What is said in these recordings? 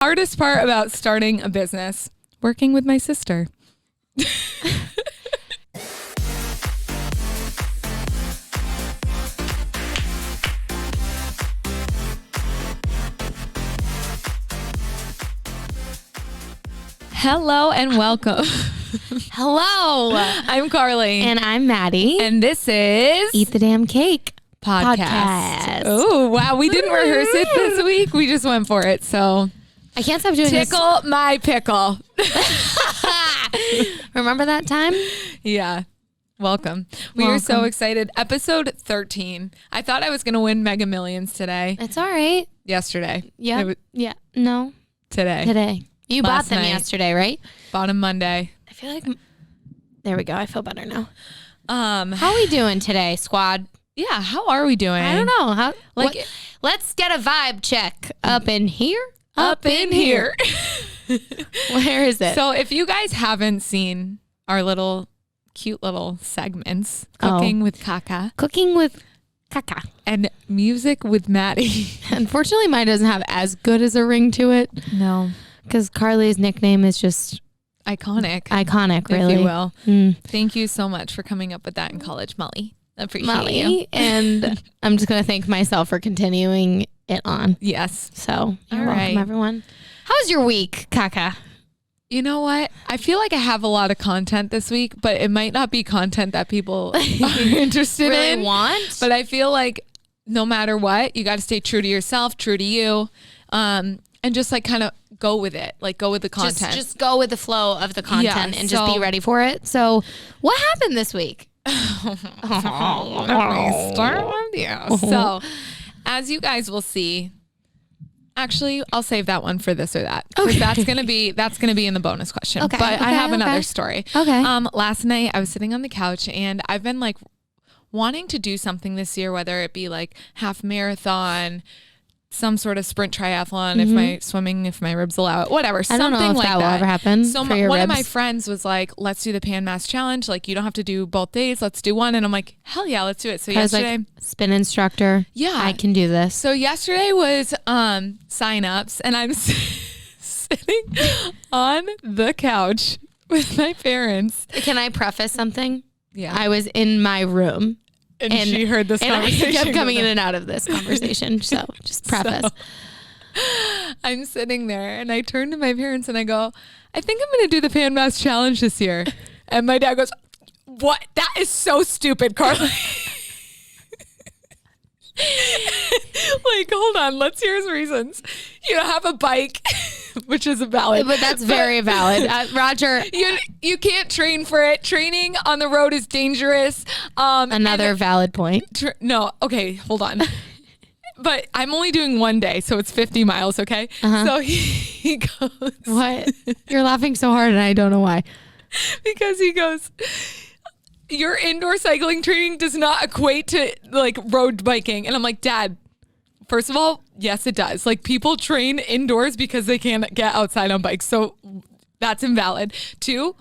Hardest part about starting a business, working with my sister. Hello and welcome. Hello. I'm Carly. And I'm Maddie. And this is Eat the Damn Cake podcast. Oh, wow. We didn't rehearse it this week. We just went for it. So I can't stop doing tickle my pickle. Remember that time? Yeah. Welcome. We are so excited. Episode 13. I thought I was going to win Mega Millions today. It's all right. Yesterday. Yeah. Yeah. No. Today. You bought them yesterday, right? Bought them Monday. I feel like... There we go. I feel better now. How are we doing today, squad? Yeah. How are we doing? I don't know. Let's get a vibe check. Up in here? Up in here. Where is it? So if you guys haven't seen our cute little segments, Cooking with Kaka. Cooking with Kaka. And Music with Maddie. Unfortunately, mine doesn't have as good as a ring to it. No. Because Carly's nickname is just... Iconic, really. If you will. Thank you so much for coming up with that in college, Molly. Appreciate you. And I'm just going to thank myself for continuing it on. Yes. So you're welcome, everyone. How's your week, Kaka? You know what? I feel like I have a lot of content this week, but it might not be content that people are interested in. Want. But I feel like no matter what, you got to stay true to yourself, true to you, and just like kind of go with it. Like go with the content. Just go with the flow of the content and just be ready for it. So what happened this week? Let me start with you. So as you guys will see, actually, I'll save that one for this or that. Okay. That's gonna be in the bonus question. Okay. But I have another story. Okay. Last night I was sitting on the couch and I've been like wanting to do something this year, whether it be like half marathon, some sort of sprint triathlon, if my ribs allow it, whatever. I don't know if that will ever happen. So one of my friends was like, let's do the Pan Mass Challenge. Like, you don't have to do both days. Let's do one. And I'm like, hell yeah, let's do it. So yesterday, spin instructor. Yeah. I can do this. So yesterday was sign-ups and I'm sitting on the couch with my parents. Can I preface something? Yeah. I was in my room. And she heard this conversation. I kept coming in and out of this conversation. So just preface. So, I'm sitting there and I turn to my parents and I go, I think I'm going to do the Pan Mass Challenge this year. And my dad goes, what? That is so stupid, Carly. Like, hold on. Let's hear his reasons. You don't have a bike, which is valid. But that's very valid. Roger. You can't train for it. Training on the road is dangerous. Another valid point. No. Okay. Hold on. But I'm only doing one day, so it's 50 miles. Okay. So he goes. What? You're laughing so hard and I don't know why. Because he goes, your indoor cycling training does not equate to like road biking. And I'm like, Dad, first of all, yes, it does. Like, people train indoors because they can't get outside on bikes. So that's invalid. 2,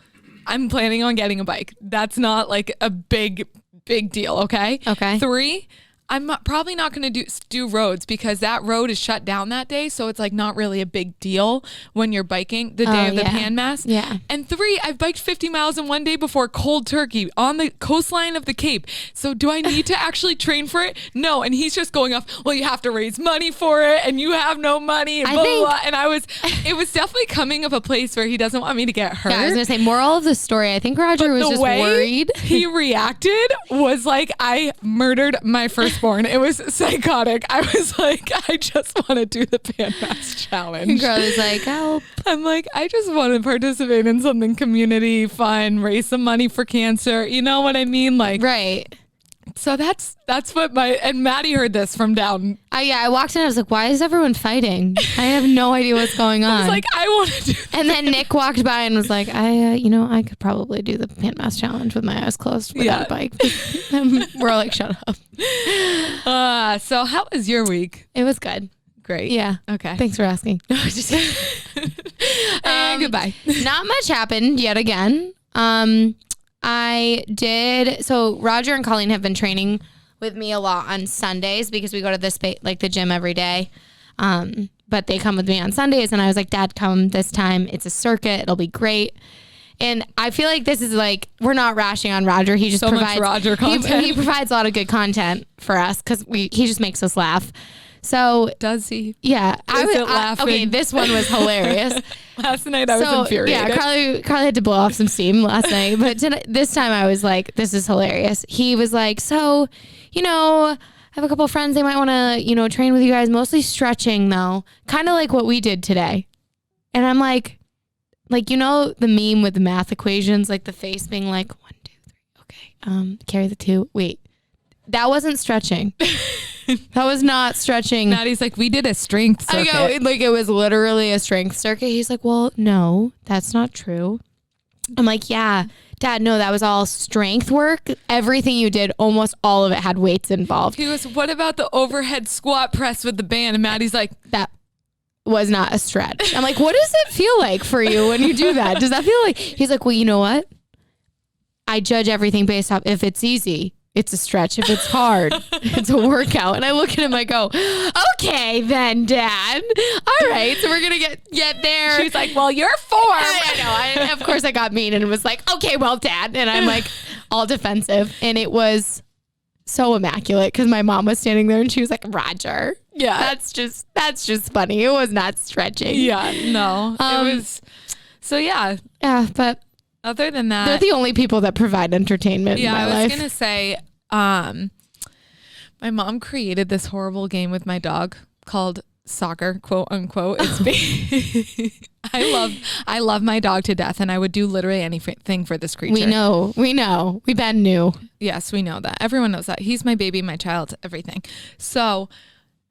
I'm planning on getting a bike. That's not like a big deal. Okay. 3, I'm probably not going to do roads because that road is shut down that day. So it's like not really a big deal when you're biking the day of the Pan Mass. Yeah. And 3, I've biked 50 miles in one day before cold turkey on the coastline of the Cape. So do I need to actually train for it? No. And he's just going off, well, you have to raise money for it and you have no money and blah, blah, blah. And it was definitely coming of a place where he doesn't want me to get hurt. Yeah, I was going to say, moral of the story, I think Roger was just worried. He reacted was like I murdered my firstborn. It was psychotic. I was like, I just want to do the Pan Mass Challenge. And Carly's like, help. I'm like, I just want to participate in something community fun, raise some money for cancer. You know what I mean? Like, right. So that's what and Maddie heard this from down. I walked in. I was like, why is everyone fighting? I have no idea what's going on. I was like, I want to do that. And then Nick walked by and was like, I could probably do the Pan Mass Challenge with my eyes closed without a bike. We're all like, shut up. So how was your week? It was good. Great. Yeah. Okay. Thanks for asking. And goodbye. Not much happened yet again. So Roger and Colleen have been training with me a lot on Sundays because we go to the gym every day. but they come with me on Sundays. And I was like, Dad, come this time. It's a circuit. It'll be great. And I feel like this is like, we're not rashing on Roger. He just provides much Roger content. He provides a lot of good content for us because he just makes us laugh. So does he? Yeah. Laughing? Okay, this one was hilarious. Last night I was infuriated. Yeah, Carly had to blow off some steam last night. But this time I was like, this is hilarious. He was like, so, I have a couple of friends. They might want to, train with you guys. Mostly stretching though. Kind of like what we did today. And I'm like, the meme with the math equations, like the face being like 1, 2, 3. Okay. Carry the 2. Wait, that wasn't stretching. That was not stretching. Maddie's like, we did a strength circuit. I go, it was literally a strength circuit. He's like, well, no, that's not true. I'm like, yeah, Dad, no, that was all strength work. Everything you did, almost all of it had weights involved. He goes, what about the overhead squat press with the band? And Maddie's like, that was not a stretch. I'm like, what does it feel like for you when you do that? Does that feel like, he's like, well, you know what? I judge everything based off if it's easy. It's a stretch. If it's hard, it's a workout. And I look at him, I go, okay then, Dad. All right. So we're going to get there. She's like, well, you're 4. I know. Of course I got mean and was like, okay, well, Dad. And I'm like all defensive. And it was so immaculate because my mom was standing there and she was like, Roger. Yeah. That's just funny. It was not stretching. Yeah. No. It was. So yeah. Yeah. But other than that, they're the only people that provide entertainment in my life. I was going to say, my mom created this horrible game with my dog called soccer, quote unquote. I love my dog to death and I would do literally anything for this creature. We know. We Ben knew. Yes, we know that. Everyone knows that. He's my baby, my child, everything. So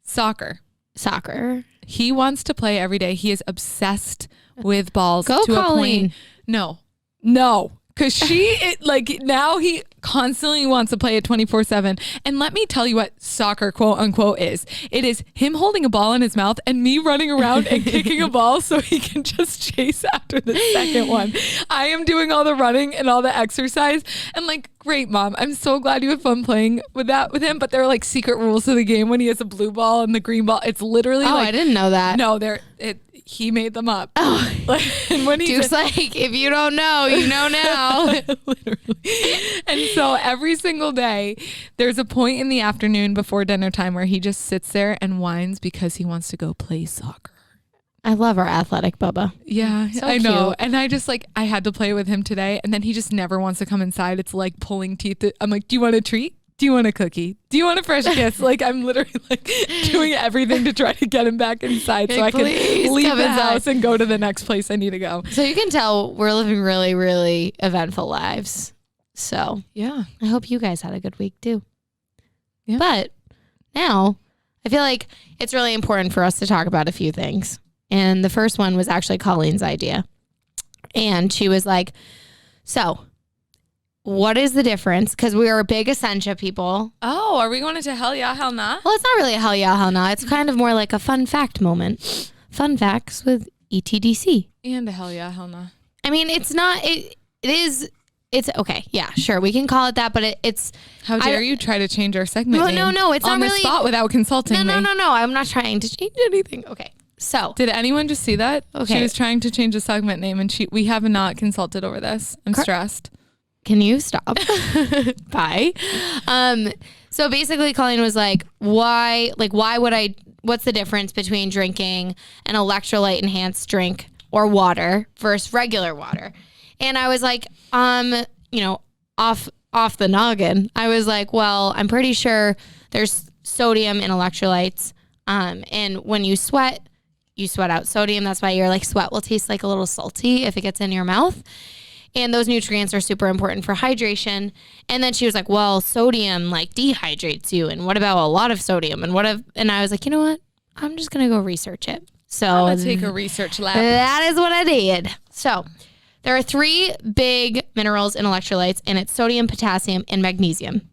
soccer. He wants to play every day. He is obsessed with balls. Go, to Colleen. a point. No. Because now he constantly wants to play it 24/7. And let me tell you what soccer, quote unquote, is. It is him holding a ball in his mouth and me running around and kicking a ball so he can just chase after the second one. I am doing all the running and all the exercise. And great, Mom. I'm so glad you had fun playing with him. But there are secret rules to the game when he has a blue ball and the green ball. It's literally I didn't know that. No, he made them up. Oh. And when Duke's if you don't know, you know now. Literally. And so every single day, there's a point in the afternoon before dinner time where he just sits there and whines because he wants to go play soccer. I love our athletic Bubba. Yeah, so I know. Cute. And I just I had to play with him today. And then he just never wants to come inside. It's like pulling teeth. I'm like, do you want a treat? Do you want a cookie? Do you want a fresh kiss? I'm literally doing everything to try to get him back inside so I can leave the house and go to the next place I need to go. So you can tell we're living really, really eventful lives. So yeah, I hope you guys had a good week too. Yeah. But now I feel like it's really important for us to talk about a few things. And the first one was actually Colleen's idea. And she was like, so what is the difference? Because we are big Essentia people. Oh, are we going into hell yeah, hell nah? Well, it's not really a hell yeah, hell nah. It's kind of more like a fun fact moment. Fun facts with ETDC. And a hell yeah, hell nah. I mean, it's not, it's okay. Yeah, sure. We can call it that, but it's. How dare you try to change our segment name no, it's on not the really, spot without consulting me. No. I'm not trying to change anything. Okay. So. Did anyone just see that? Okay. She was trying to change the segment name and we have not consulted over this. I'm stressed. Can you stop? Bye. So basically Colleen was like, why would I, what's the difference between drinking an electrolyte enhanced drink or water versus regular water? And I was like, off the noggin. I was like, well, I'm pretty sure there's sodium in electrolytes. And when you sweat out sodium. That's why your sweat will taste like a little salty if it gets in your mouth. And those nutrients are super important for hydration. And then she was like, well, sodium dehydrates you. And what about a lot of sodium? And I was like, you know what? I'm just going to go research it. So I'm going to take a research lab. That is what I did. So there are 3 big minerals in electrolytes, and it's sodium, potassium, and magnesium.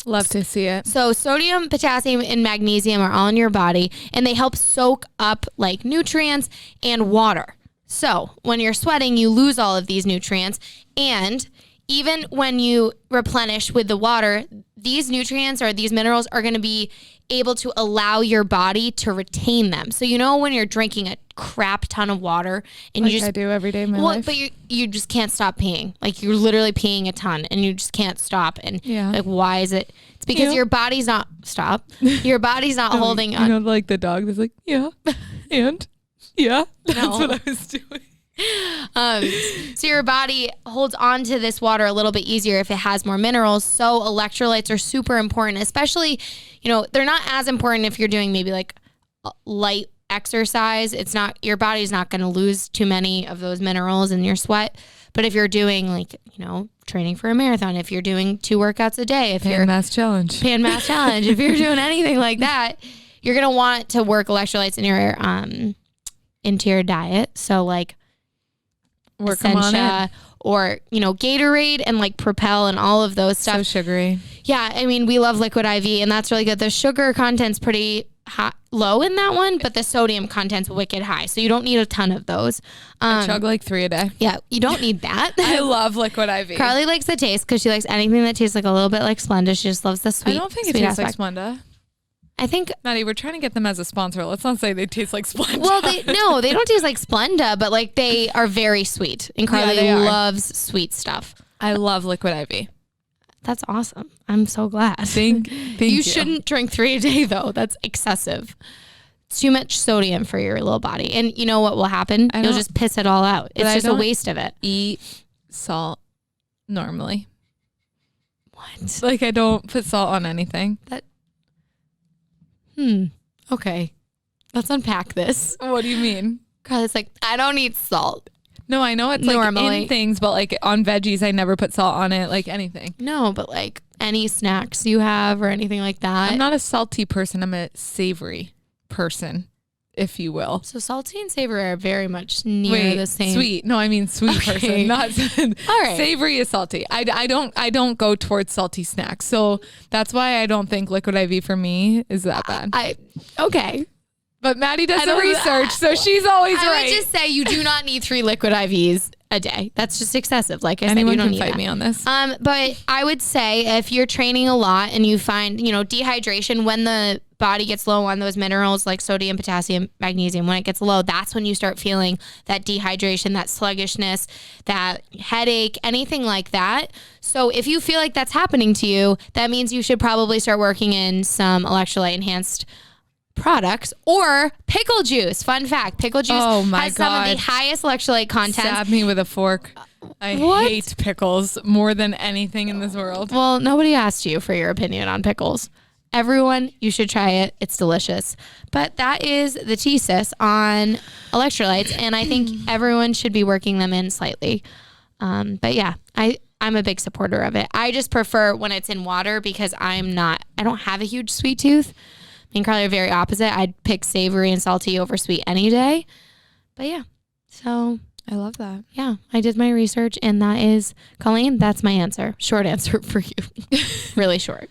Love to see it. So sodium, potassium, and magnesium are all in your body, and they help soak up nutrients and water. So when you're sweating, you lose all of these nutrients. And even when you replenish with the water, these nutrients or these minerals are going to be able to allow your body to retain them. So when you're drinking a crap ton of water and like you just I do every day of my life. but you just can't stop peeing. Like you're literally peeing a ton and you just can't stop. And like, why is it? It's because your body's not Your body's not holding on. Like the dog that's like, yeah, and yeah, that's what I was doing. So your body holds on to this water a little bit easier if it has more minerals. So electrolytes are super important, especially, they're not as important if you're doing maybe like light exercise. Your body's not going to lose too many of those minerals in your sweat. But if you're doing like, training for a marathon, if you're doing 2 workouts a day, Pan Mass Challenge, if you're doing anything like that, you're going to want to work electrolytes into your diet. So like, work them on it. Or Gatorade and like Propel and all of those stuff. So sugary. Yeah, I mean, we love Liquid IV, and that's really good. The sugar content's pretty low in that one, but the sodium content's wicked high, so you don't need a ton of those. I chug like 3 a day. Yeah, you don't need that. I love Liquid IV. Carly likes the taste because she likes anything that tastes like a little bit like Splenda. She just loves the sweet. I don't think it tastes like Splenda. I think, Maddie, we're trying to get them as a sponsor. Let's not say they taste like Splenda. well, they don't taste like Splenda, but like they are very sweet. And Carly loves sweet stuff. I love Liquid IV. That's awesome. I'm so glad. Thank you. Shouldn't drink 3 a day though. That's excessive. It's too much sodium for your little body. And you know what will happen? You'll just piss it all out. It's just a waste of it. Eat salt normally. What? Like I don't put salt on anything. Okay. Let's unpack this. What do you mean? Carly's like, I don't eat salt. No, I know it's normally like in things, but like on veggies, I never put salt on it, like anything. No, but like any snacks you have or anything like that. I'm not a salty person. I'm a savory person, if you will. So salty and savory are very much near the same. Sweet. No, I mean sweet person. Not all right. Savory is salty. I don't go towards salty snacks. So that's why I don't think Liquid IV for me is that bad. Okay. But Maddie does the research, so she's always right. I would just say you do not need 3 Liquid IVs a day. That's just excessive. Like I said, anyone you don't can need fight that. me on this. But I would say if you're training a lot and you find, dehydration, when the body gets low on those minerals like sodium, potassium, magnesium, when it gets low, that's when you start feeling that dehydration, that sluggishness, that headache, anything like that. So if you feel like that's happening to you, that means you should probably start working in some electrolyte enhanced products or pickle juice. Fun fact, pickle juice has some of the highest electrolyte content. Stab me with a fork. I hate pickles more than anything in this world. Well, nobody asked you for your opinion on pickles. Everyone, you should try it. It's delicious. But that is the thesis on electrolytes, and I think everyone should be working them in slightly. But yeah, I'm a big supporter of it. I just prefer when it's in water because I don't have a huge sweet tooth. Me and Carly are very opposite. I'd pick savory and salty over sweet any day. But yeah, so I love that. Yeah, I did my research, and that is, Colleen, that's my answer. Short answer for you. Really short.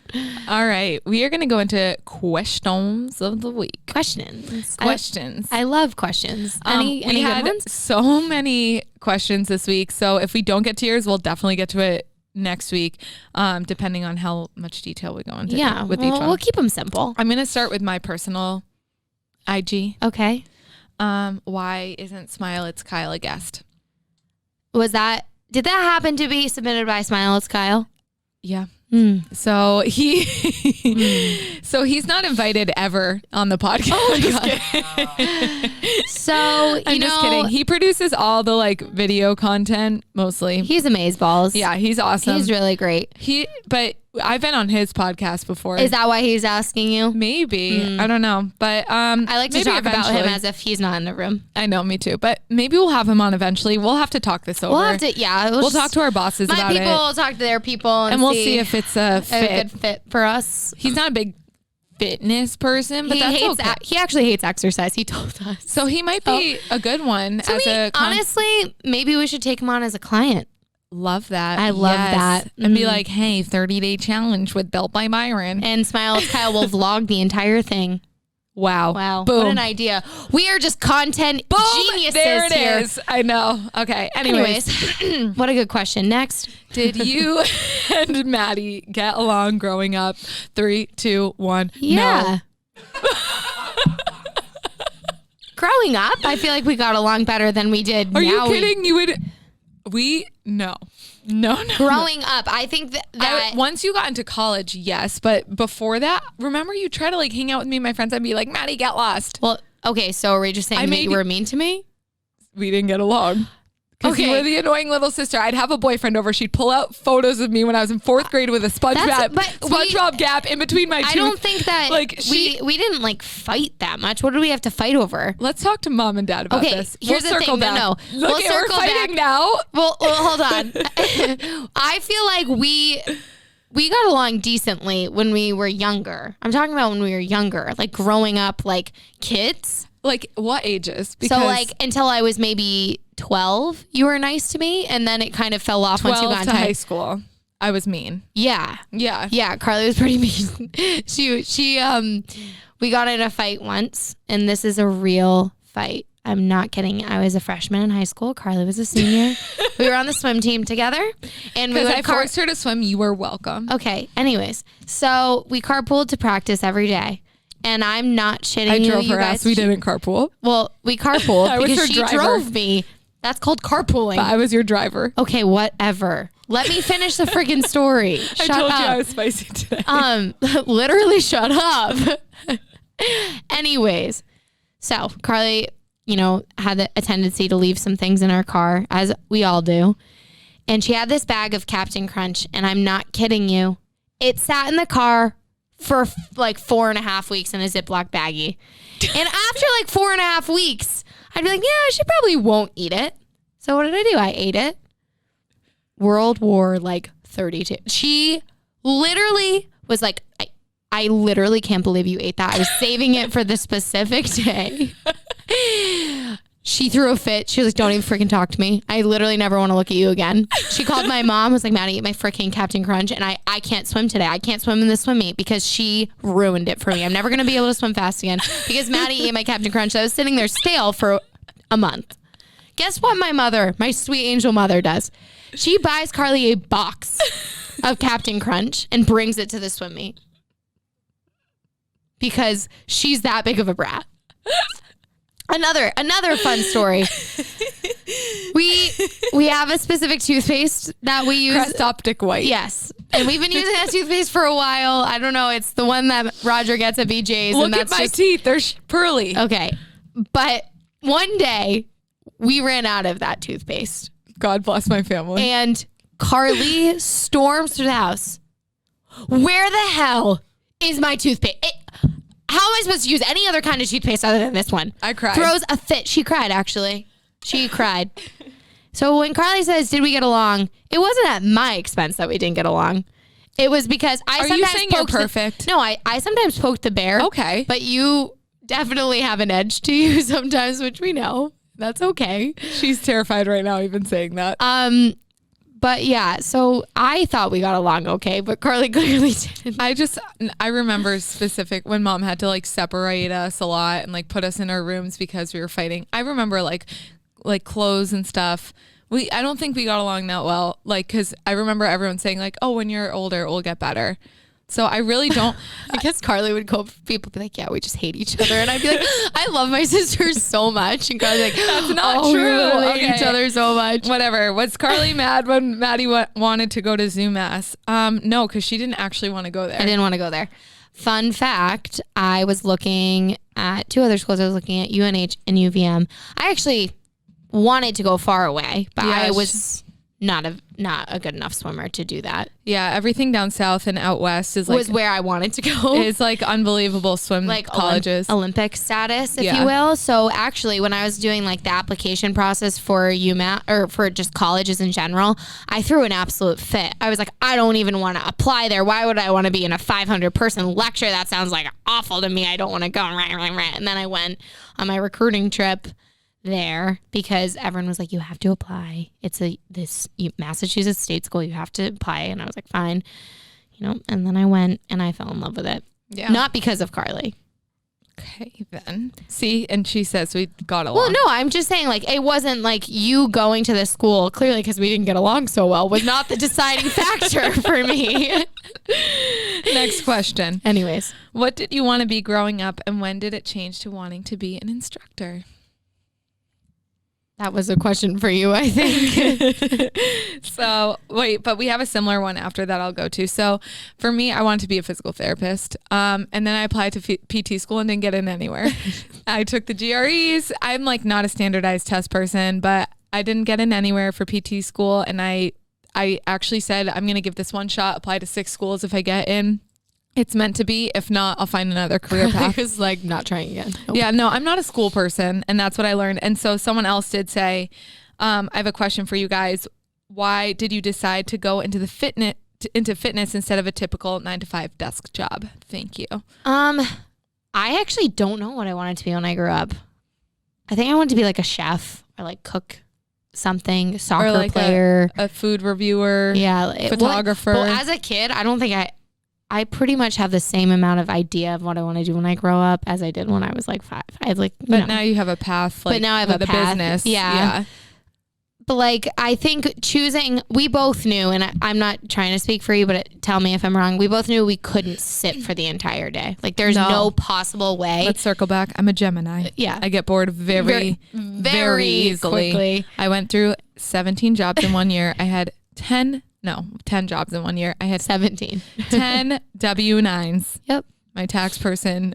All right. We are going to go into questions of the week. Questions. I love questions. Any we had good ones? So many questions this week. So if we don't get to yours, we'll definitely get to it next week, depending on how much detail we go into. Yeah, with each one. We'll keep them simple. I'm going to start with my personal IG. Okay. Why isn't Smile It's Kyle a guest? Did that happen to be submitted by Smile It's Kyle? Yeah. So he's not invited ever on the podcast. Oh my God. So I'm just kidding. He produces all the like video content mostly. He's amazeballs. Yeah, he's awesome. He's really great. But I've been on his podcast before. Is that why he's asking you? Maybe. I don't know. But I like to talk about him as if he's not in the room. I know, me too. But maybe we'll have him on eventually. We'll have to talk this over. We'll have to, yeah. We'll talk to our bosses about it. My people will talk to their people and we'll see if it's a good fit for us. He's not a big fitness person, but that's okay. He actually hates exercise. He told us. So he might be a good one. Honestly, maybe we should take him on as a client. Love that. I love that. And be like, hey, 30-day challenge with Built by Byron. And Smile It's Kyle will vlog the entire thing. Wow. Boom. What Boom. an idea. We are just content geniuses There it here. is. I know. Okay. Anyways. What a good question. Next. Did you and Maddie get along growing up? 3, 2, 1. Yeah. No. Growing up, I feel like we got along better than we did now. Are you kidding? No. Growing up, I think that once you got into college, yes. But before that, remember you try to like hang out with me and my friends. I'd be like, Maddie, get lost. Well, okay. So are we just saying that you were mean to me? We didn't get along. Because you were the annoying little sister. I'd have a boyfriend over. She'd pull out photos of me when I was in 4th grade with a SpongeBob gap in between my teeth. I don't think that we didn't like fight that much. What did we have to fight over? Let's talk to mom and dad about this. Here's the thing. No. Look, we're fighting now. Well, hold on. I feel like we got along decently when we were younger. I'm talking about when we were younger, like growing up, like kids. Like what ages? So like until I was maybe 12, you were nice to me, and then it kind of fell off once you got into high school. I was mean. Yeah. Carly was pretty mean. We got in a fight once, and this is a real fight. I'm not kidding. I was a freshman in high school. Carly was a senior. We were on the swim team together, and because I forced her to swim. You were welcome. Okay. Anyways, so we carpooled to practice every day. And I'm not shitting you. I drove her ass. We didn't carpool. Well, we carpooled because she drove me. That's called carpooling. But I was your driver. Okay, whatever. Let me finish the friggin' story. Shut up. I told you I was spicy today. Literally shut up. Anyways, so Carly, had a tendency to leave some things in our car, as we all do. And she had this bag of Captain Crunch, and I'm not kidding you. It sat in the car for like 4.5 weeks in a Ziploc baggie. And after like 4.5 weeks, I'd be like, yeah, she probably won't eat it. So what did I do? I ate it. World War like 32. She literally was like, I literally can't believe you ate that. I was saving it for the specific day. She threw a fit. She was like, don't even freaking talk to me. I literally never want to look at you again. She called my mom, was like, Maddie, eat my freaking Captain Crunch. And I can't swim today. I can't swim in the swim meet because she ruined it for me. I'm never going to be able to swim fast again because Maddie ate my Captain Crunch. I was sitting there stale for a month. Guess what my sweet angel mother does? She buys Carly a box of Captain Crunch and brings it to the swim meet because she's that big of a brat. Another fun story. We have a specific toothpaste that we use. Crest Optic White. Yes. And we've been using that toothpaste for a while. I don't know. It's the one that Roger gets at BJ's. Look at my teeth. They're pearly. Okay. But one day we ran out of that toothpaste. God bless my family. And Carly storms through the house. Where the hell is my toothpaste? How am I supposed to use any other kind of toothpaste other than this one? I cried. Throws a fit. She cried, actually. She cried. So when Carly says, did we get along? It wasn't at my expense that we didn't get along. It was because I sometimes you saying you're perfect? No, I sometimes poked the bear. Okay. But you definitely have an edge to you sometimes, which we know. That's okay. She's terrified right now even saying that. But yeah, so I thought we got along okay, but Carly clearly didn't. I remember specific when mom had to like separate us a lot and like put us in our rooms because we were fighting. I remember like clothes and stuff. I don't think we got along that well. Like, cause I remember everyone saying like, oh, when you're older, it will get better. So I really don't. I guess Carly would go, people be like, yeah, we just hate each other. And I'd be like, I love my sisters so much. And Carly's like, that's not true. We really hate each other so much. Whatever. Was Carly mad when Maddie wanted to go to ZoomAss? No, because she didn't actually want to go there. I didn't want to go there. Fun fact, I was looking at 2 other schools. I was looking at UNH and UVM. I actually wanted to go far away, but I was not a good enough swimmer to do that. Yeah, everything down south and out west was where I wanted to go. It's like unbelievable swim colleges. Olympic status, if you will. So actually, when I was doing like the application process for UMass or for just colleges in general, I threw an absolute fit. I was like, I don't even want to apply there. Why would I want to be in a 500-person lecture? That sounds like awful to me. I don't want to go. And then I went on my recruiting trip there because everyone was like, you have to apply. It's this Massachusetts state school. You have to apply. And I was like, fine, and then I went and I fell in love with it. Yeah. Not because of Carly. Okay, then. See, and she says we got along. Well, no, I'm just saying, like, it wasn't like you going to the school, clearly because we didn't get along so well, was not the deciding factor for me. Next question. Anyways. What did you want to be growing up, and when did it change to wanting to be an instructor? That was a question for you, I think. So, wait, but we have a similar one after that I'll go to. So, for me, I wanted to be a physical therapist. And then I applied to PT school and didn't get in anywhere. I took the GREs. I'm like not a standardized test person, but I didn't get in anywhere for PT school. And I actually said, I'm going to give this one shot, apply to 6 schools. If I get in, it's meant to be. If not, I'll find another career path. I was like, not trying again. Nope. Yeah, no, I'm not a school person. And that's what I learned. And so someone else did say, I have a question for you guys. Why did you decide to go into fitness instead of a typical 9-to-5 desk job? Thank you. I actually don't know what I wanted to be when I grew up. I think I wanted to be like a chef or like cook something, soccer or like player, a food reviewer, photographer. Well, as a kid, I don't think I pretty much have the same amount of idea of what I want to do when I grow up as I did when I was like 5. I had like, but now you have a path. Like, but now I have a the path. business. Yeah. But like, I think we both knew, and I'm not trying to speak for you, but tell me if I'm wrong. We both knew we couldn't sit for the entire day. Like there's no possible way. Let's circle back. I'm a Gemini. Yeah. I get bored very easily. Quickly. I went through 17 jobs in 1 year. I had 10 jobs in 1 year. I had 17. 10 W-9s. Yep. My tax person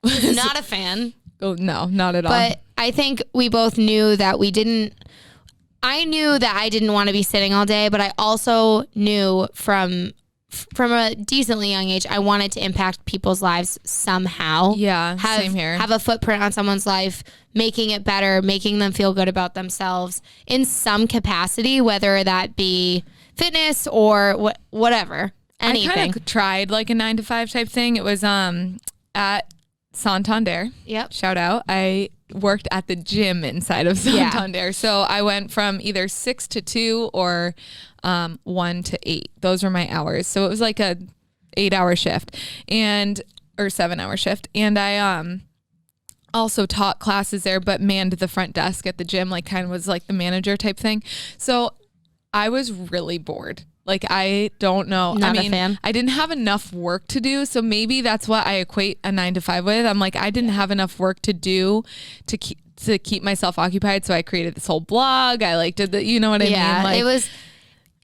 was not a fan. Oh, no, not at all. But I think we both knew that I knew that I didn't want to be sitting all day, but I also knew from a decently young age, I wanted to impact people's lives somehow. Yeah, same here. Have a footprint on someone's life, making it better, making them feel good about themselves in some capacity, whether that be fitness or whatever, anything. I kind of tried like a 9-to-5 type thing. It was at Santander. Yep. Shout out. I worked at the gym inside of Santander. Yeah. So I went from either 6 to 2 or 1 to 8. Those were my hours. So it was like a 8-hour shift or 7-hour shift. And I also taught classes there, but manned the front desk at the gym, like kind of was like the manager type thing. So I was really bored. Like, I don't know. Not a fan. I didn't have enough work to do. So maybe that's what I equate a 9-to-5 with. I'm like, I didn't have enough work to do to keep myself occupied. So I created this whole blog. I like did the, you know what I mean? Like, it was,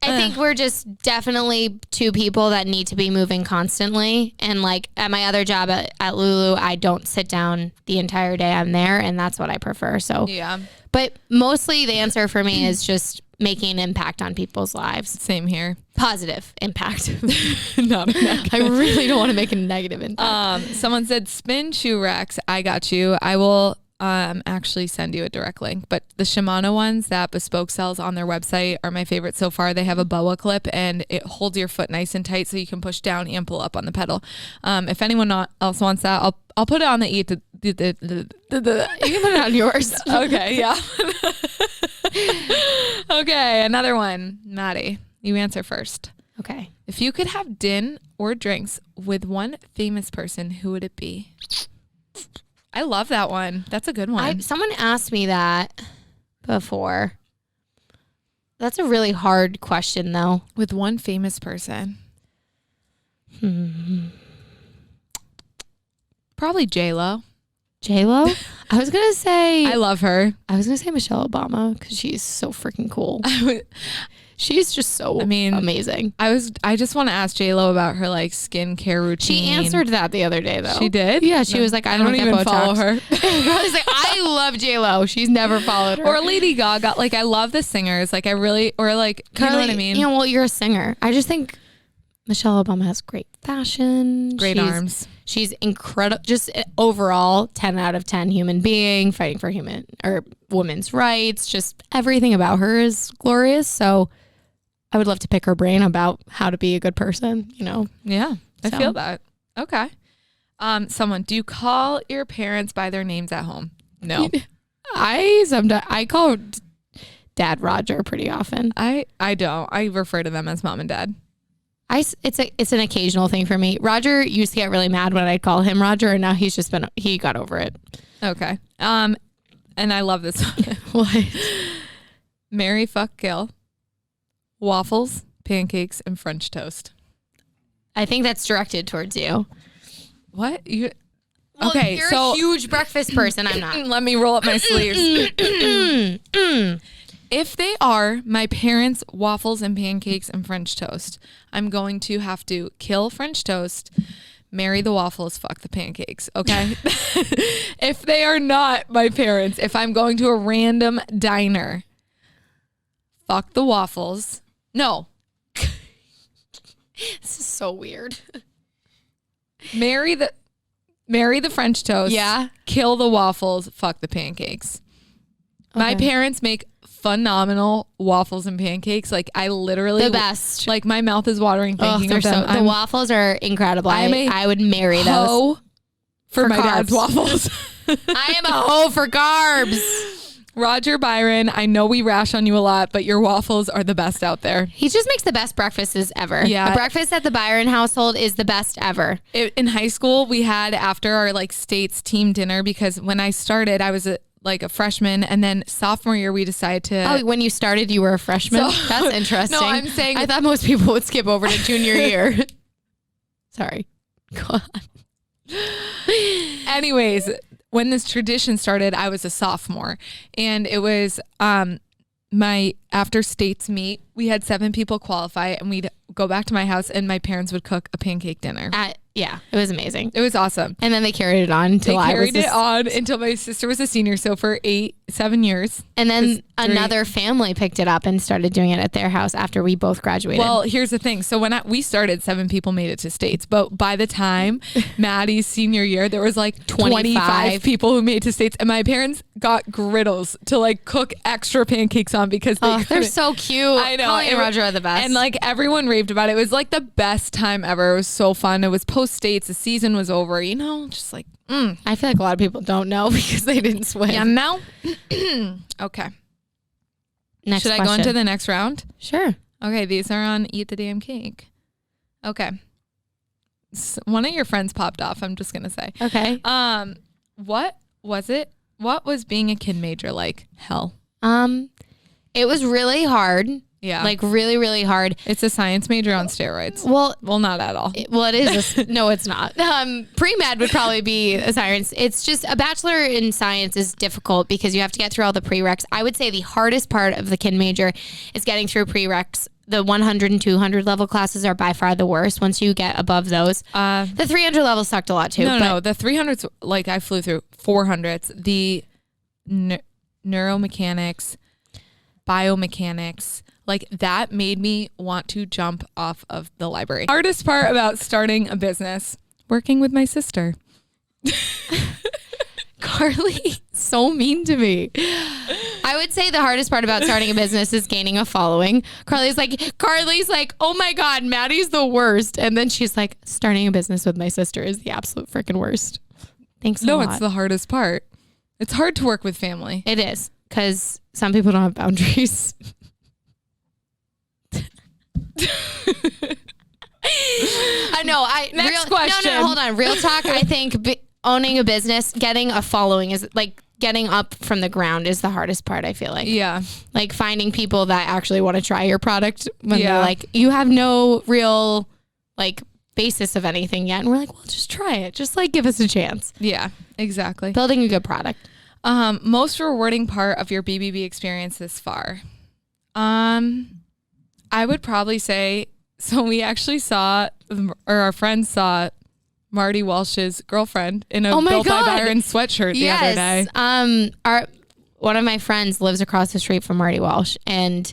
I think we're just definitely two people that need to be moving constantly. And like at my other job at Lulu, I don't sit down the entire day. I'm there, and that's what I prefer. So yeah. But mostly the answer for me is just making an impact on people's lives. Same here. Positive impact. Not a negative. I really don't want to make a negative impact. Someone said spin shoe racks. I got you. I will actually send you a direct link, but the Shimano ones that Bespoke sells on their website are my favorite so far. They have a BOA clip and it holds your foot nice and tight so you can push down and pull up on the pedal. If anyone else wants that, I'll put it on you can put it on yours. Okay, yeah. Okay, another one. Maddie, you answer first. Okay. If you could have din or drinks with one famous person, who would it be? I love that one. That's a good one. Someone asked me that before. That's a really hard question, though. With one famous person. Probably J-Lo. J-Lo? I was going to say... I love her. I was going to say Michelle Obama because she's so freaking cool. She's just so amazing. I just want to ask J-Lo about her like skincare routine. She answered that the other day though. She did? Yeah, she was like, I don't even follow her. I was like, I love J-Lo. She's never followed her. Or Lady Gaga. Like, I love the singers. Like, I really, or like, Carly, you know what I mean? You know, well, you're a singer. I just think Michelle Obama has great fashion. Great arms. She's incredible. Just overall 10 out of 10 human being fighting for women's rights. Just everything about her is glorious. So I would love to pick her brain about how to be a good person, you know? Yeah, I feel that. Okay. Do you call your parents by their names at home? No. I call Dad Roger pretty often. I don't. I refer to them as mom and dad. It's an occasional thing for me. Roger used to get really mad when I'd call him Roger, and now he got over it. Okay. And I love this one. What? Marry, fuck, kill. Waffles, pancakes, and French toast. I think that's directed towards you. What? Well, Okay, you're so a huge breakfast person. I'm not. let me roll up my sleeves. If they are my parents' waffles and pancakes and French toast, I'm going to have to kill French toast, marry the waffles, fuck the pancakes, okay? If they are not my parents, if I'm going to a random diner, fuck the waffles. No. This is so weird. Marry the French toast. Yeah. Kill the waffles, fuck the pancakes. Okay. My parents make phenomenal waffles and pancakes. Like I literally the best. Like my mouth is watering thinking of them. The waffles are incredible. I would marry those for my carbs. dad's waffles. I am a hoe for carbs. Roger Byron, I know we rash on you a lot, but your waffles are the best out there. He just makes the best breakfasts ever. Yeah. A breakfast at the Byron household is the best ever. In high school, we had after our states team dinner, because when I started, I was a freshman, and then sophomore year we decided to. Oh, when you started, you were a freshman? So, that's interesting. No, I'm saying I thought most people would skip over to junior year. Sorry. Go on. Anyways, when this tradition started, I was a sophomore, and it was my after states meet. We had 7 people qualify, and we'd go back to my house, and my parents would cook a pancake dinner. Yeah, it was amazing. It was awesome. And then they carried it on until until my sister was a senior. So for 7 years. And then another family picked it up and started doing it at their house after we both graduated. Well, here's the thing. So when we started, 7 people made it to states. But by the time Maddie's senior year, there was 25 people who made it to states. And my parents got griddles to cook extra pancakes on because they're so cute. I know. Colleen and Roger are the best. And everyone raved about it. It was the best time ever. It was so fun. It was post states. The season was over, just I feel like a lot of people don't know because they didn't swim. Yeah, no. Okay. Next Should I go into the next round? Sure. Okay, these are on Eat the Damn Cake. Okay. One of your friends popped off, I'm just going to say. Okay. What was it? What was being a kid major like? Hell. It was really hard. Yeah. Really, really hard. It's a science major on steroids. Well, not at all. It is. No, it's not. Pre-med would probably be a science. It's just a bachelor in science is difficult because you have to get through all the prereqs. I would say the hardest part of the kid major is getting through prereqs. The 100 and 200 level classes are by far the worst. Once you get above those, the 300 level sucked a lot too. No, the 300s, I flew through 400s, the neuromechanics, biomechanics, that made me want to jump off of the library. Hardest part about starting a business, working with my sister. Carly, so mean to me. I would say the hardest part about starting a business is gaining a following. Carly's like, oh my God, Maddie's the worst. And then she's like, starting a business with my sister is the absolute freaking worst. Thanks a lot. No, it's the hardest part. It's hard to work with family. It is, because some people don't have boundaries. I know. Next question. No, hold on. Real talk. I think owning a business, getting a following is getting up from the ground is the hardest part. I feel like. Yeah. Finding people that actually want to try your product when they're you have no real basis of anything yet, and we're well, just try it. Just give us a chance. Yeah. Exactly. Building a good product. Most rewarding part of your BBB experience this far. I would probably say, so we actually saw, or our friends saw Marty Walsh's girlfriend in a Built by Byron sweatshirt the other day. One of my friends lives across the street from Marty Walsh, and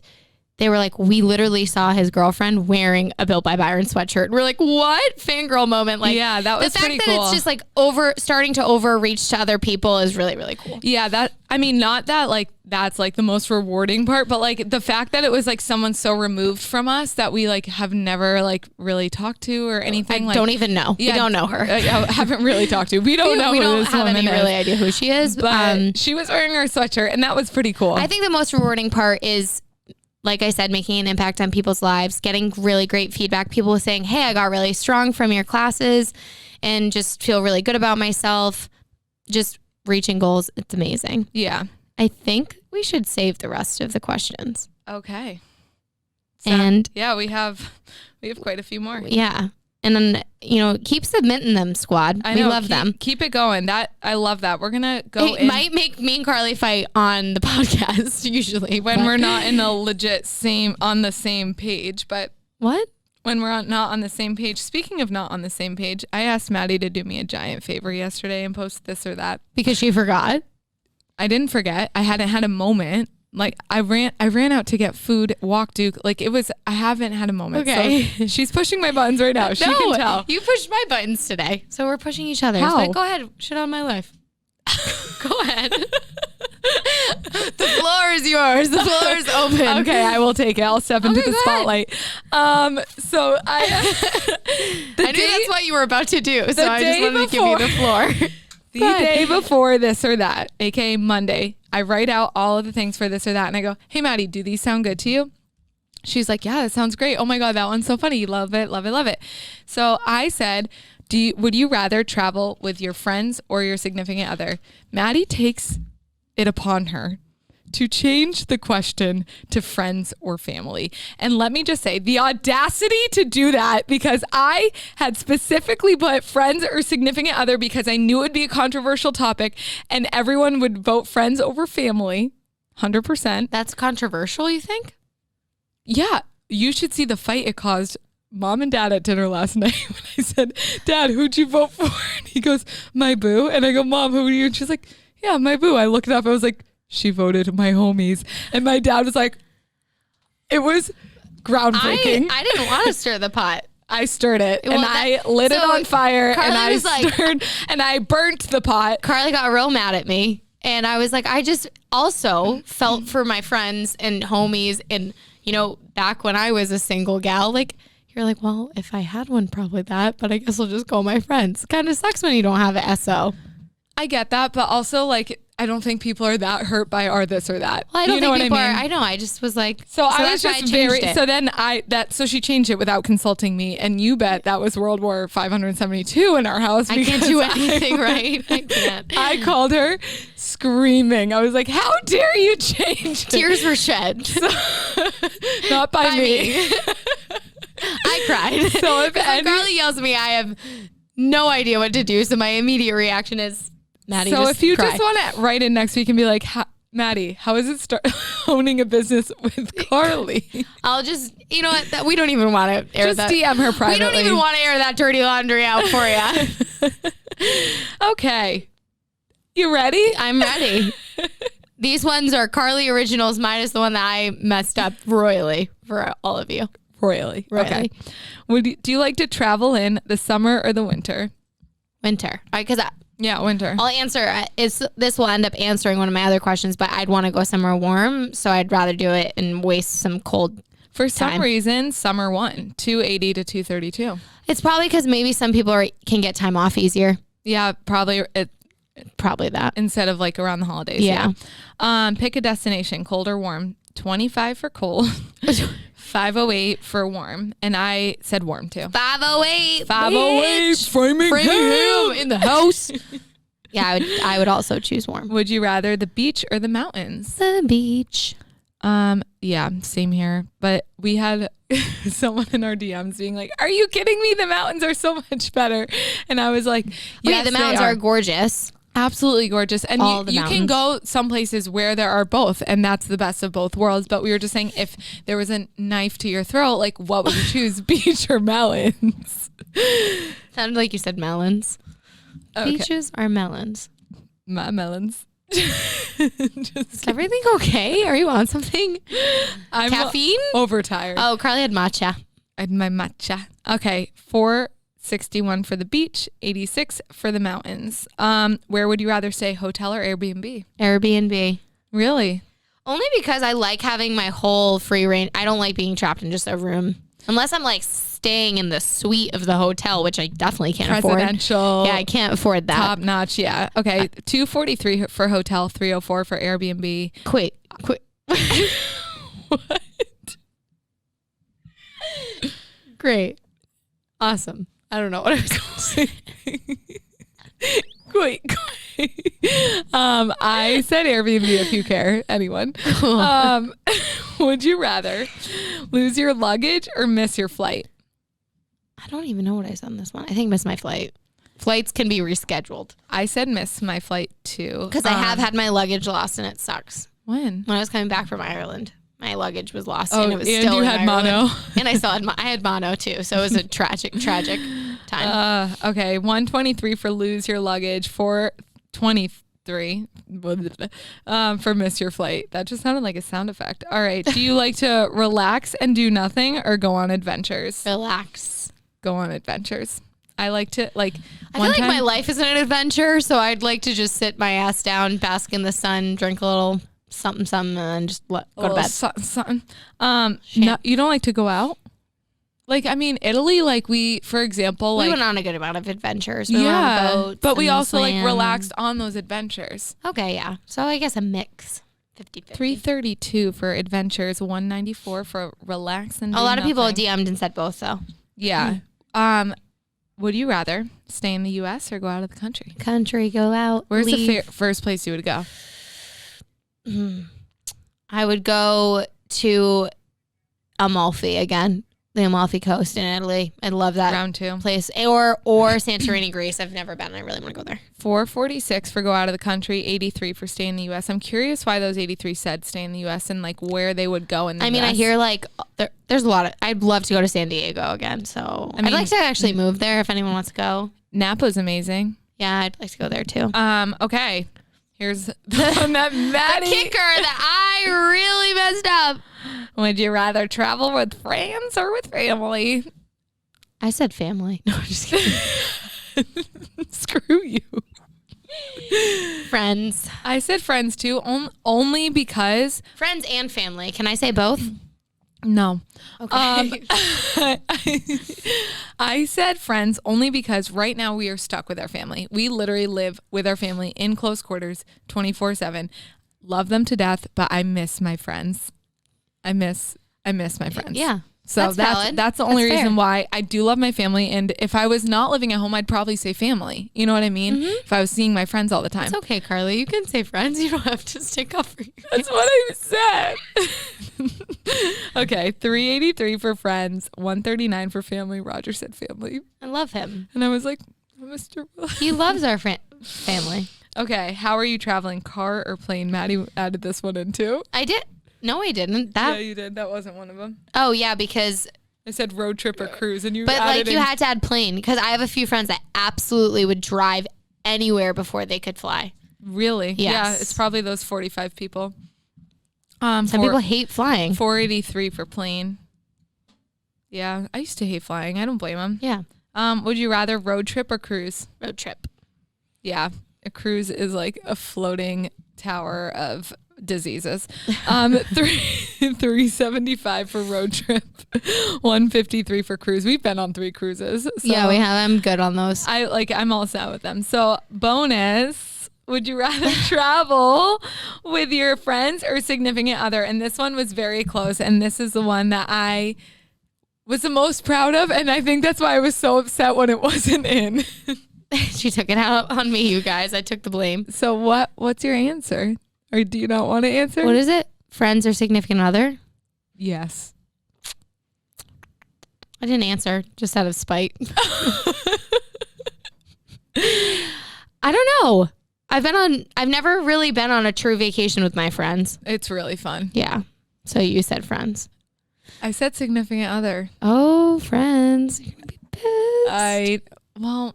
they were we literally saw his girlfriend wearing a Built by Byron sweatshirt. We're what? Fangirl moment. Yeah, that was pretty cool. The fact that it's just starting to overreach to other people is really, really cool. Yeah, not that that's the most rewarding part, but the fact that it was someone so removed from us that we have never really talked to or anything. I don't even know. Yeah, we don't know her. I haven't really talked to. We don't know. We who don't this have woman any is. really idea who she is. But she was wearing her sweatshirt, and that was pretty cool. I think the most rewarding part is like I said, making an impact on people's lives, getting really great feedback. People saying, hey, I got really strong from your classes and just feel really good about myself. Just reaching goals. It's amazing. Yeah. I think we should save the rest of the questions. Okay. So, And yeah, we have quite a few more. yeah. And then, keep submitting them, squad. I know, we love them. Keep it going. I love that. We're going to go It might make me and Carly fight on the podcast usually. when we're not in a legit on the same page. But What? when we're not on the same page, speaking of not on the same page, I asked Maddie to do me a giant favor yesterday and post this or that. Because she forgot? I didn't forget. I hadn't had a moment. Like I ran out to get food, walk Duke. Like I haven't had a moment. Okay. So she's pushing my buttons right now. She can tell. You pushed my buttons today. So we're pushing each other. How? So go ahead. Shit on my life. Go ahead. The floor is yours. The floor is open. Okay, I will take it. I'll step into the go spotlight. So I knew that's what you were about to do. So I just wanted to give you the floor. The day before this or that, aka Monday, I write out all of the things for this or that, and I go, "Hey, Maddie, do these sound good to you?" She's like, "Yeah, that sounds great. Oh my god, that one's so funny. Love it, love it, love it." So I said, would you rather travel with your friends or your significant other? Maddie takes it upon her to change the question to friends or family. And let me just say, the audacity to do that, because I had specifically put friends or significant other because I knew it would be a controversial topic and everyone would vote friends over family, 100%. That's controversial, you think? Yeah, you should see the fight it caused Mom and Dad at dinner last night when I said, "Dad, who'd you vote for?" And he goes, "My boo." And I go, "Mom, who are you?" And she's like, "Yeah, my boo." I looked it up. I was like, "She voted my homies." And my dad was like, it was groundbreaking. I didn't want to stir the pot. I stirred it Well, and I lit it on fire Carly and I was like- stirred and I burnt the pot. Carly got real mad at me. And I was like, I just also felt for my friends and homies. And, back when I was a single gal, like, you're like, well, if I had one, probably that. But I guess I'll just call my friends. Kind of sucks when you don't have an SO. I get that, but also like, I don't think people are that hurt by our this or that. Well, I don't you know think people what I mean? are. I know. I just was like, So I that's was why just changed very, it. so then so she changed it without consulting me. And you bet that was World War 572 in our house. I can't because do anything right. I can't. I called her screaming. I was like, "How dare you change it?" Tears were shed. Not by me. I cried. So if when Carly yells at me, I have no idea what to do. So my immediate reaction is, Maddie, So just if you cry. just want to write in next week and be like, "Maddie, how is it start owning a business with Carly?" I'll just, you know what? That we don't even want to air Just that. DM her We privately. don't even want to air that dirty laundry out for you. Okay. You ready? I'm ready. These ones are Carly originals minus the one that I messed up royally for all of you. Royally. Royally. Okay. Do you like to travel in the summer or the winter? Winter. Because Yeah, winter. I'll answer. This will end up answering one of my other questions, but I'd want to go somewhere warm, so I'd rather do it and waste some cold. For some time. reason, summer won 280 to 232. It's probably because maybe some people can get time off easier. Yeah, probably Probably that. instead of like around the holidays. Yeah. Pick a destination, cold or warm. 25 for cold, 508 for warm, and I said warm too. 508. 508 Framingham in the house. Yeah, I would also choose warm. Would you rather the beach or the mountains? The beach. Yeah, same here. But we had someone in our DMs being like, "Are you kidding me? The mountains are so much better." And I was like, Yeah, the mountains are gorgeous. absolutely gorgeous. And All the you can go some places where there are both, and that's the best of both worlds. But we were just saying, if there was a knife to your throat, like what would you choose, beach or mountains? Sounded like you said melons. Okay. Beaches are melons. My melons. Is everything okay? Are you on something? I'm Caffeine? overtired. Oh, Carly had matcha. I had my matcha. Okay, 461 for the beach, 86 for the mountains. Where would you rather stay, hotel or Airbnb? Airbnb. Really? Only because I like having my whole free reign. I don't like being trapped in just a room. Unless I'm like staying in the suite of the hotel, which I definitely can't afford. Presidential. Yeah, I can't afford that. Top notch. Yeah. Okay. 243 for hotel, 304 for Airbnb. Quick. What? Great. Awesome. I don't know what I was going to say. Wait. I said Airbnb if you care. Anyone. Cool. Would you rather lose your luggage or miss your flight? I don't even know what I said on this one. I think miss my flight. Flights can be rescheduled. I said miss my flight too. Because I have had my luggage lost and it sucks. When I was coming back from Ireland, my luggage was lost and it was and still you in had Ireland. mono. And I still had I had mono too. So it was a tragic time. Okay. 123 for lose your luggage. 423 for miss your flight. That just sounded like a sound effect. All right. Do you like to relax and do nothing or go on adventures? Relax. Go on adventures. I like to I feel like my life is an adventure, so I'd like to just sit my ass down, bask in the sun, drink a little something, and just go to bed. Something. No, you don't like to go out? Like, I mean, Italy, like for example, we like went on a good amount of adventures. We went on boats, but we also swam. like relaxed on those adventures. Okay, yeah. So I guess a mix. 50-50. 332 for adventures, 194 for relax and do a lot of people nothing. DM'd and said both though. Yeah. Would you rather stay in the U.S. or go out of the country? Country, go out. Where's leave. the first place you would go? I would go to Amalfi again, the Amalfi Coast in Italy. I love that Round 2. place. Or Santorini, Greece. I've never been. I really want to go there. 446 for go out of the country, 83 for stay in the U.S. I'm curious why those 83 said stay in the U.S. and like where they would go in the I mean, US. I hear like there's a lot of. I'd love to go to San Diego again. So I mean, I'd like to actually move there if anyone wants to go. Napa's amazing. Yeah, I'd like to go there too. Okay. Here's the one that Maddie. The kicker that I really messed up. Would you rather travel with friends or with family? I said family. No, I'm just kidding. Screw you. Friends. I said friends too, only because. Friends and family. Can I say both? No. Okay. I said friends only because right now we are stuck with our family. We literally live with our family in close quarters 24/7. Love them to death, but I miss my friends. I miss my friends. Yeah. So that's the only reason why I do love my family. And if I was not living at home, I'd probably say family. You know what I mean? Mm-hmm. If I was seeing my friends all the time. It's okay, Carly. You can say friends. You don't have to stick up for you. That's what I said. Okay, 383 for friends, 139 for family. Roger said family. I love him. And I was like, Mr. He loves our family. Okay, how are you traveling? Car or plane? Maddie added this one in too. I did. No, I didn't. Yeah, you did. That wasn't one of them. Oh, yeah, because... I said road trip or cruise, and you But, added like, you had to add plane, because I have a few friends that absolutely would drive anywhere before they could fly. Really? Yes. Yeah, it's probably those 45 people. Some people hate flying. 483 for plane. Yeah, I used to hate flying. I don't blame them. Yeah. Would you rather road trip or cruise? Road trip. Yeah, a cruise is like a floating tower of diseases. 375 for road trip, 153 for cruise. We've been on 3 cruises. So Yeah, we have. I'm good on those. I'm all set with them. So bonus, would you rather travel with your friends or significant other? And this one was very close. And this is the one that I was the most proud of. And I think that's why I was so upset when it wasn't in. She took it out on me, you guys. I took the blame. So what's your answer? Or do you not want to answer? What is it? Friends or significant other? Yes. I didn't answer, just out of spite. I don't know. I've never really been on a true vacation with my friends. It's really fun. Yeah. So you said friends. I said significant other. Oh, friends. You're going to be pissed. I know.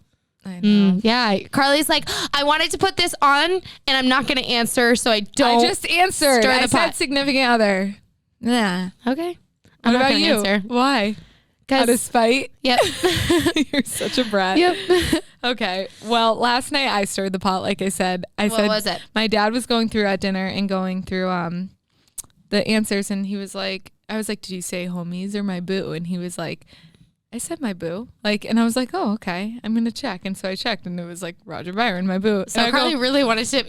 Yeah. Carly's like, I wanted to put this on and I'm not going to answer, so I don't. I just answered. Stir the I said pot. significant other. Yeah. Okay. What about you? Answer. Why? Out of spite? Yep. You're such a brat. Yep. Okay. Well, last night I stirred the pot, like I said. What was it? My dad was going through at dinner and going through the answers, and he was like, I was like, did you say homies or my boo? And he was like, I said my boo. Like, and I was like, oh, okay, I'm going to check. And so I checked and it was like Roger Byron, my boo. So Carly really wanted to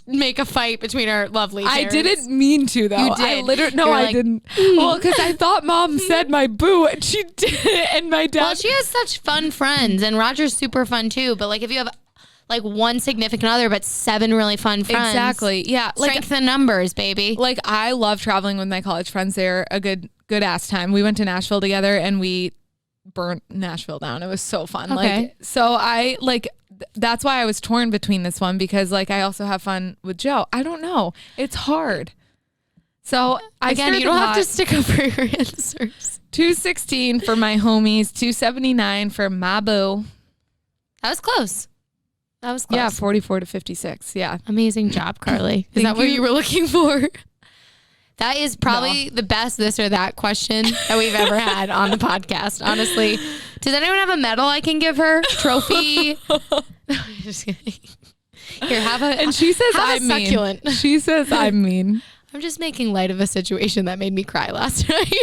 make a fight between our lovely parents. I didn't mean to though. You did. I literally, no, I didn't. Well, because I thought mom said my boo and she did. And my dad. Well, she has such fun friends and Roger's super fun too. But like if you have like one significant other, but 7 really fun friends. Exactly. Yeah. Strength in numbers, baby. Like I love traveling with my college friends. They're a good ass time. We went to Nashville together and we burnt Nashville down. It was so fun. Okay. Like, so I like, that's why I was torn between this one because like I also have fun with Joe. I don't know. It's hard. So again, you don't have to stick up for your answers. 216 for my homies, 279 for my boo. That was close. Yeah, 44 to 56. Yeah. Amazing job, Carly. Is that what you were looking for? That is probably the best this or that question that we've ever had on the podcast, honestly. Does anyone have a medal I can give her? Trophy? Just kidding. Here, have a And she says I'm mean. Succulent. She says I'm mean. I'm just making light of a situation that made me cry last night.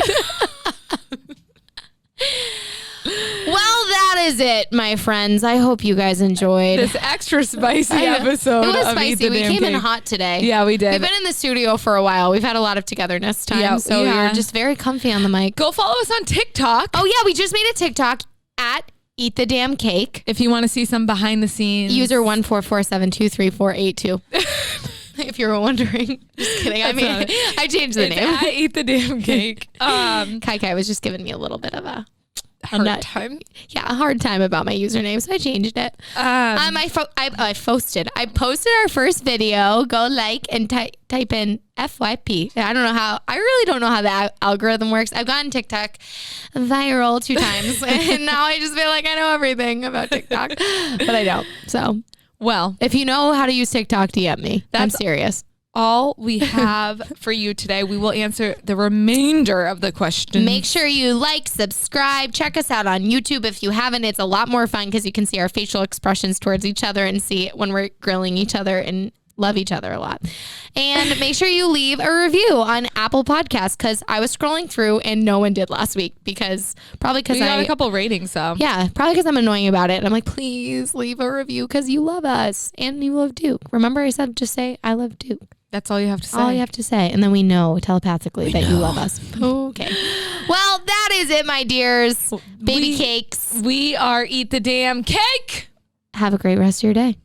Well, that is it, my friends. I hope you guys enjoyed this extra spicy episode. It was of spicy. We came in hot today. Yeah, we did. We've been in the studio for a while. We've had a lot of togetherness time, so we're just very comfy on the mic. Go follow us on TikTok. Oh yeah, we just made a TikTok at Eat the Damn Cake. If you want to see some behind the scenes. User 144723482. If you were wondering. Just kidding. I changed the name. I Eat the Damn Cake. Kai was just giving me a little bit of a hard time. Yeah, a hard time about my username, so I changed it. I posted our first video. Go like and type in FYP. I really don't know how the algorithm works. I've gotten TikTok viral 2 times, and now I just feel like I know everything about TikTok, but I don't. So, well, if you know how to use TikTok, DM me. I'm serious. All we have for you today. We will answer the remainder of the questions. Make sure you like, subscribe, check us out on YouTube if you haven't. It's a lot more fun because you can see our facial expressions towards each other and see when we're grilling each other and love each other a lot. And make sure you leave a review on Apple Podcasts because I was scrolling through and no one did last week we got a couple ratings. So yeah, probably because I'm annoying about it. And I'm like, please leave a review because you love us and you love Duke. Remember I said just say I love Duke. That's all you have to say. All you have to say. And then we know telepathically that you love us. Okay. Well, that is it, my dears. Baby cakes. We are Eat the Damn Cake. Have a great rest of your day.